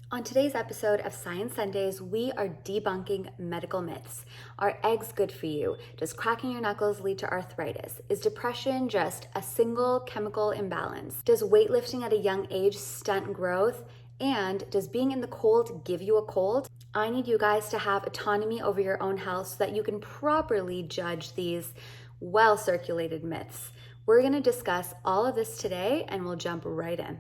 On today's episode of Science Sundays, we are debunking medical myths. Are eggs good for you? Does cracking your knuckles lead to arthritis? Is depression just a single chemical imbalance? Does weightlifting at a young age stunt growth? And does being in the cold give you a cold? I need you guys to have autonomy over your own health so that you can properly judge these well-circulated myths. We're going to discuss all of this today, and we'll jump right in.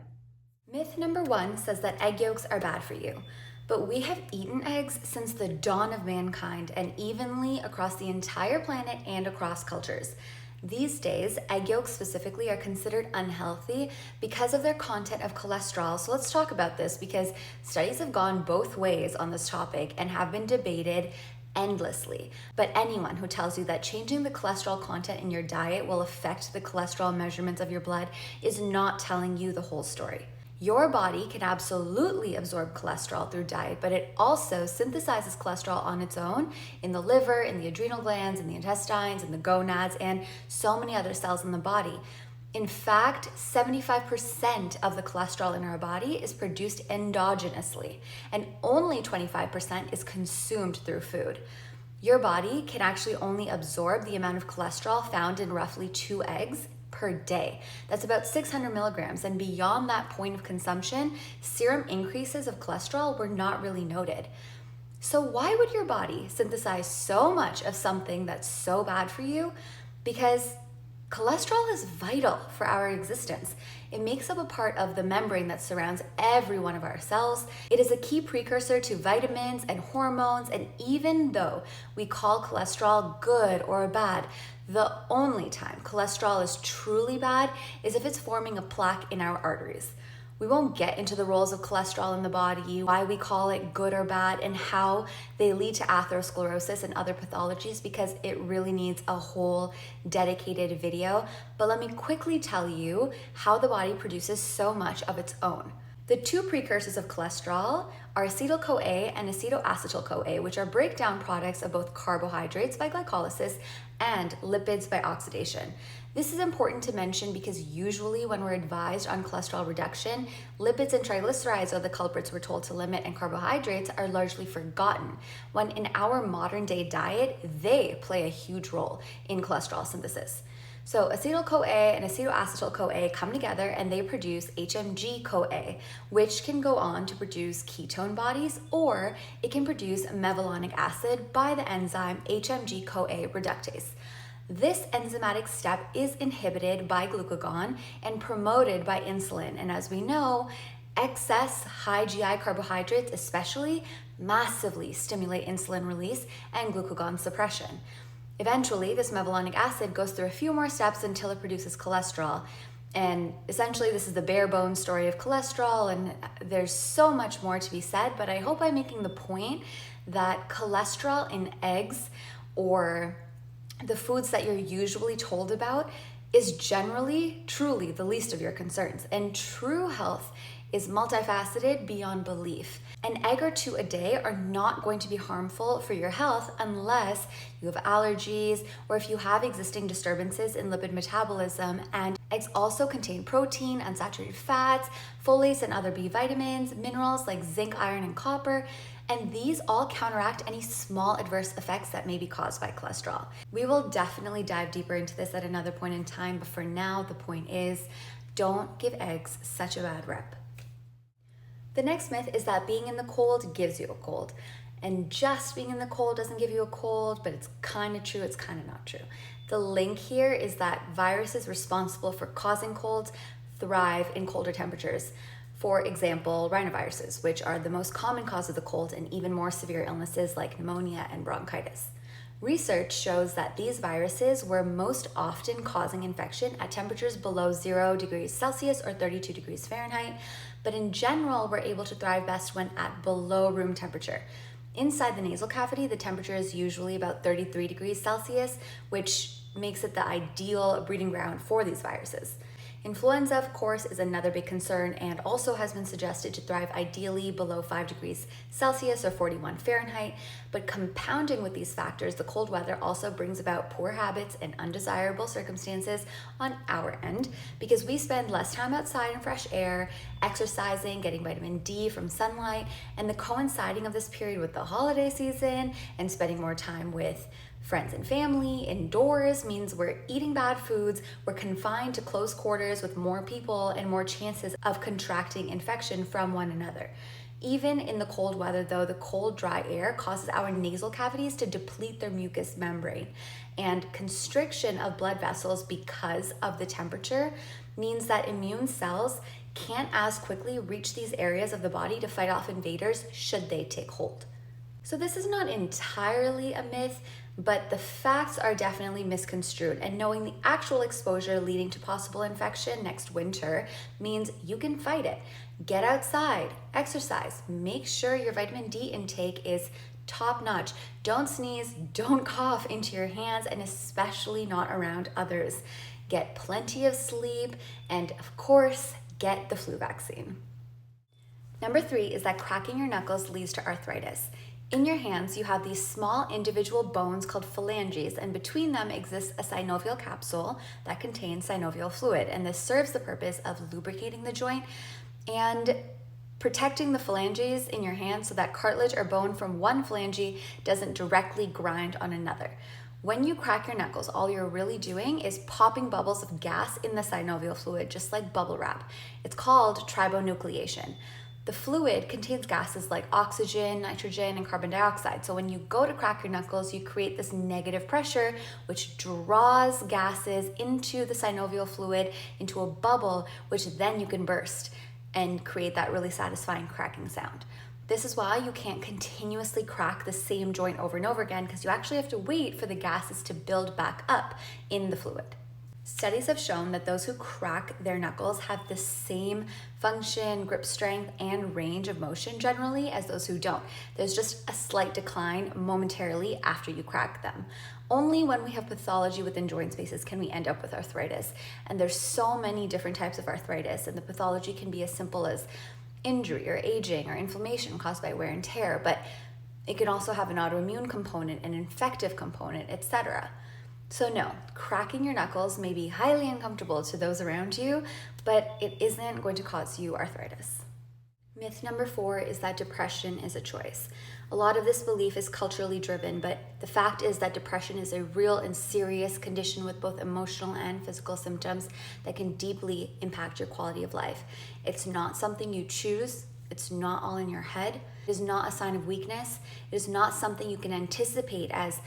Myth number 1 says that egg yolks are bad for you, but we have eaten eggs since the dawn of mankind and evenly across the entire planet and across cultures. These days, egg yolks specifically are considered unhealthy because of their content of cholesterol. So let's talk about this because studies have gone both ways on this topic and have been debated endlessly. But anyone who tells you that changing the cholesterol content in your diet will affect the cholesterol measurements of your blood is not telling you the whole story. Your body can absolutely absorb cholesterol through diet, but it also synthesizes cholesterol on its own in the liver, in the adrenal glands, in the intestines, in the gonads, and so many other cells in the body. In fact, 75% of the cholesterol in our body is produced endogenously, and only 25% is consumed through food. Your body can actually only absorb the amount of cholesterol found in roughly 2 eggs per day. That's about 600 milligrams, and beyond that point of consumption, serum increases of cholesterol were not really noted. So why would your body synthesize so much of something that's so bad for you? Because cholesterol is vital for our existence. It makes up a part of the membrane that surrounds every one of our cells. It is a key precursor to vitamins and hormones, and even though we call cholesterol good or bad, the only time cholesterol is truly bad is if it's forming a plaque in our arteries. We won't get into the roles of cholesterol in the body, why we call it good or bad, and how they lead to atherosclerosis and other pathologies because it really needs a whole dedicated video. But let me quickly tell you how the body produces so much of its own. The 2 precursors of cholesterol are acetyl-CoA and acetoacetyl-CoA, which are breakdown products of both carbohydrates by glycolysis and lipids by oxidation. This is important to mention because usually when we're advised on cholesterol reduction, lipids and triglycerides are the culprits we're told to limit, and carbohydrates are largely forgotten, when in our modern day diet, they play a huge role in cholesterol synthesis. So acetyl-CoA and acetoacetyl-CoA come together and they produce HMG-CoA, which can go on to produce ketone bodies, or it can produce mevalonic acid by the enzyme HMG-CoA reductase. This enzymatic step is inhibited by glucagon and promoted by insulin. And as we know, excess high GI carbohydrates especially massively stimulate insulin release and glucagon suppression. Eventually, this mevalonic acid goes through a few more steps until it produces cholesterol. And essentially, this is the bare bones story of cholesterol, and there's so much more to be said, but I hope I'm making the point that cholesterol in eggs or the foods that you're usually told about is generally, truly the least of your concerns. And true health is multifaceted beyond belief. An egg or 2 a day are not going to be harmful for your health unless you have allergies or if you have existing disturbances in lipid metabolism. And eggs also contain protein, unsaturated fats, folates and other B vitamins, minerals like zinc, iron, and copper. And these all counteract any small adverse effects that may be caused by cholesterol. We will definitely dive deeper into this at another point in time, but for now, the point is, don't give eggs such a bad rep. The next myth is that being in the cold gives you a cold. And just being in the cold doesn't give you a cold, but it's kind of true, it's kind of not true. The link here is that viruses responsible for causing colds thrive in colder temperatures. For example, rhinoviruses, which are the most common cause of the cold and even more severe illnesses like pneumonia and bronchitis. Research shows that these viruses were most often causing infection at temperatures below 0 degrees Celsius or 32 degrees Fahrenheit, but in general, we're able to thrive best when at below room temperature. Inside the nasal cavity, the temperature is usually about 33 degrees Celsius, which makes it the ideal breeding ground for these viruses. Influenza, of course, is another big concern and also has been suggested to thrive ideally below 5 degrees Celsius or 41 Fahrenheit. But compounding with these factors, the cold weather also brings about poor habits and undesirable circumstances on our end because we spend less time outside in fresh air, exercising, getting vitamin D from sunlight, and the coinciding of this period with the holiday season and spending more time with friends and family indoors means we're eating bad foods, we're confined to close quarters with more people and more chances of contracting infection from one another. Even in the cold weather though, the cold, dry air causes our nasal cavities to deplete their mucous membrane, and constriction of blood vessels because of the temperature means that immune cells can't as quickly reach these areas of the body to fight off invaders should they take hold. So this is not entirely a myth, but the facts are definitely misconstrued, and knowing the actual exposure leading to possible infection next winter means you can fight it. Get outside, exercise, make sure your vitamin D intake is top notch. Don't sneeze, don't cough into your hands, and especially not around others. Get plenty of sleep, and of course, get the flu vaccine. Number 3 is that cracking your knuckles leads to arthritis. In your hands, you have these small individual bones called phalanges, and between them exists a synovial capsule that contains synovial fluid, and this serves the purpose of lubricating the joint and protecting the phalanges in your hand so that cartilage or bone from one phalange doesn't directly grind on another. When you crack your knuckles, all you're really doing is popping bubbles of gas in the synovial fluid, just like bubble wrap. It's called tribonucleation. The fluid contains gases like oxygen, nitrogen, and carbon dioxide. So when you go to crack your knuckles, you create this negative pressure, which draws gases into the synovial fluid, into a bubble, which then you can burst and create that really satisfying cracking sound. This is why you can't continuously crack the same joint over and over again, because you actually have to wait for the gases to build back up in the fluid. Studies have shown that those who crack their knuckles have the same function, grip strength, and range of motion generally as those who don't. There's just a slight decline momentarily after you crack them. Only when we have pathology within joint spaces can we end up with arthritis. And there's so many different types of arthritis, and the pathology can be as simple as injury or aging or inflammation caused by wear and tear, but it can also have an autoimmune component, an infective component, etc. So no, cracking your knuckles may be highly uncomfortable to those around you, but it isn't going to cause you arthritis. Myth number 4 is that depression is a choice. A lot of this belief is culturally driven, but the fact is that depression is a real and serious condition with both emotional and physical symptoms that can deeply impact your quality of life. It's not something you choose. It's not all in your head. It is not a sign of weakness. It is not something you can anticipate as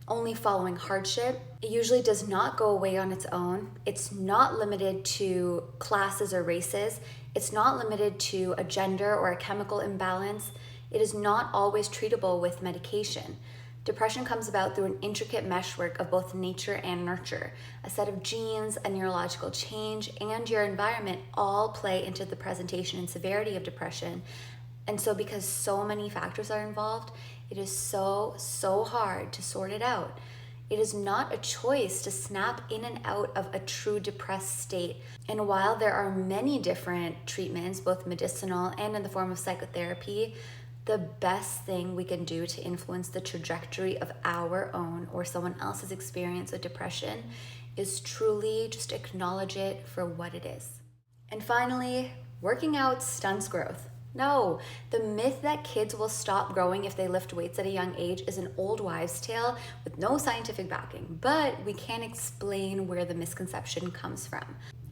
only following hardship. It usually does not go away on its own. It's not limited to classes or races. It's not limited to a gender or a chemical imbalance. It is not always treatable with medication. Depression comes about through an intricate meshwork of both nature and nurture. A set of genes, a neurological change, and your environment all play into the presentation and severity of depression. And so because so many factors are involved, it is so hard to sort it out. It is not a choice to snap in and out of a true depressed state. And while there are many different treatments, both medicinal and in the form of psychotherapy, the best thing we can do to influence the trajectory of our own or someone else's experience of depression is truly just acknowledge it for what it is. And finally, working out stunts growth. No, the myth that kids will stop growing if they lift weights at a young age is an old wives' tale with no scientific backing, but we can explain where the misconception comes from.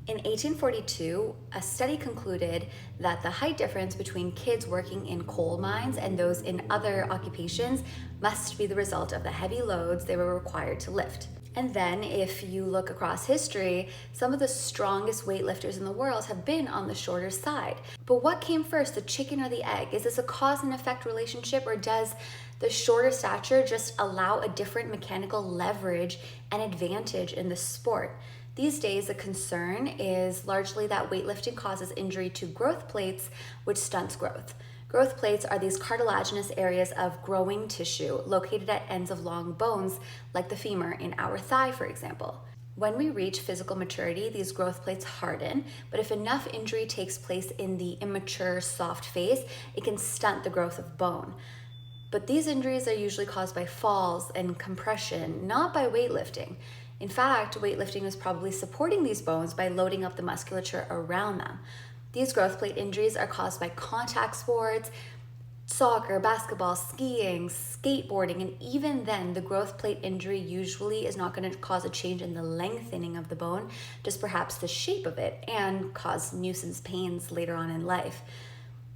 In 1842, a study concluded that the height difference between kids working in coal mines and those in other occupations must be the result of the heavy loads they were required to lift. And then if you look across history, some of the strongest weightlifters in the world have been on the shorter side. But what came first, the chicken or the egg? Is this a cause and effect relationship, or does the shorter stature just allow a different mechanical leverage and advantage in the sport? These days, the concern is largely that weightlifting causes injury to growth plates, which stunts growth. Growth plates are these cartilaginous areas of growing tissue located at ends of long bones, like the femur in our thigh, for example. When we reach physical maturity, these growth plates harden, but if enough injury takes place in the immature, soft phase, it can stunt the growth of bone. But these injuries are usually caused by falls and compression, not by weightlifting. In fact, weightlifting is probably supporting these bones by loading up the musculature around them. These growth plate injuries are caused by contact sports, soccer, basketball, skiing, skateboarding, and even then the growth plate injury usually is not going to cause a change in the lengthening of the bone, just perhaps the shape of it, and cause nuisance pains later on in life.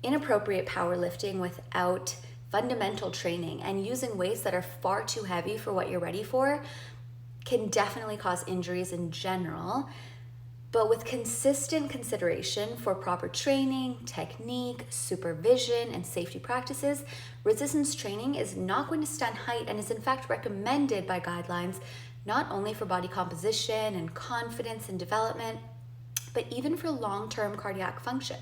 Inappropriate powerlifting without fundamental training and using weights that are far too heavy for what you're ready for can definitely cause injuries in general. But with consistent consideration for proper training, technique, supervision, and safety practices, resistance training is not going to stunt height and is in fact recommended by guidelines, not only for body composition and confidence and development, but even for long-term cardiac function.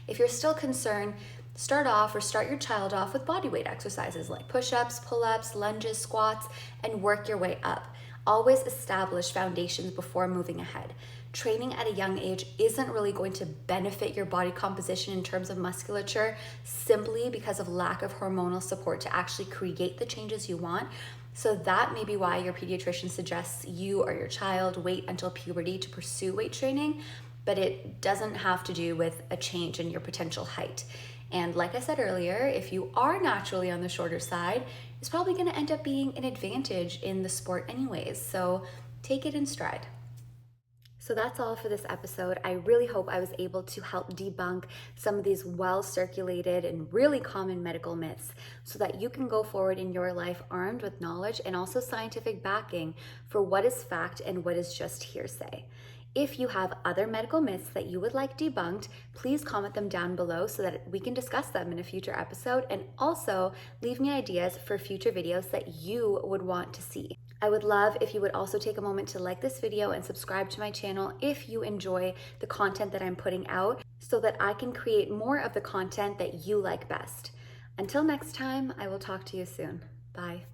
If you're still concerned, start your child off with bodyweight exercises like push-ups, pull-ups, lunges, squats, and work your way up. Always establish foundations before moving ahead. Training at a young age isn't really going to benefit your body composition in terms of musculature simply because of lack of hormonal support to actually create the changes you want. So that may be why your pediatrician suggests you or your child wait until puberty to pursue weight training, but it doesn't have to do with a change in your potential height. And like I said earlier, if you are naturally on the shorter side, it's probably going to end up being an advantage in the sport anyways. So take it in stride. So that's all for this episode. I really hope I was able to help debunk some of these well-circulated and really common medical myths so that you can go forward in your life armed with knowledge and also scientific backing for what is fact and what is just hearsay. If you have other medical myths that you would like debunked, please comment them down below so that we can discuss them in a future episode, and also leave me ideas for future videos that you would want to see. I would love if you would also take a moment to like this video and subscribe to my channel if you enjoy the content that I'm putting out so that I can create more of the content that you like best. Until next time, I will talk to you soon. Bye.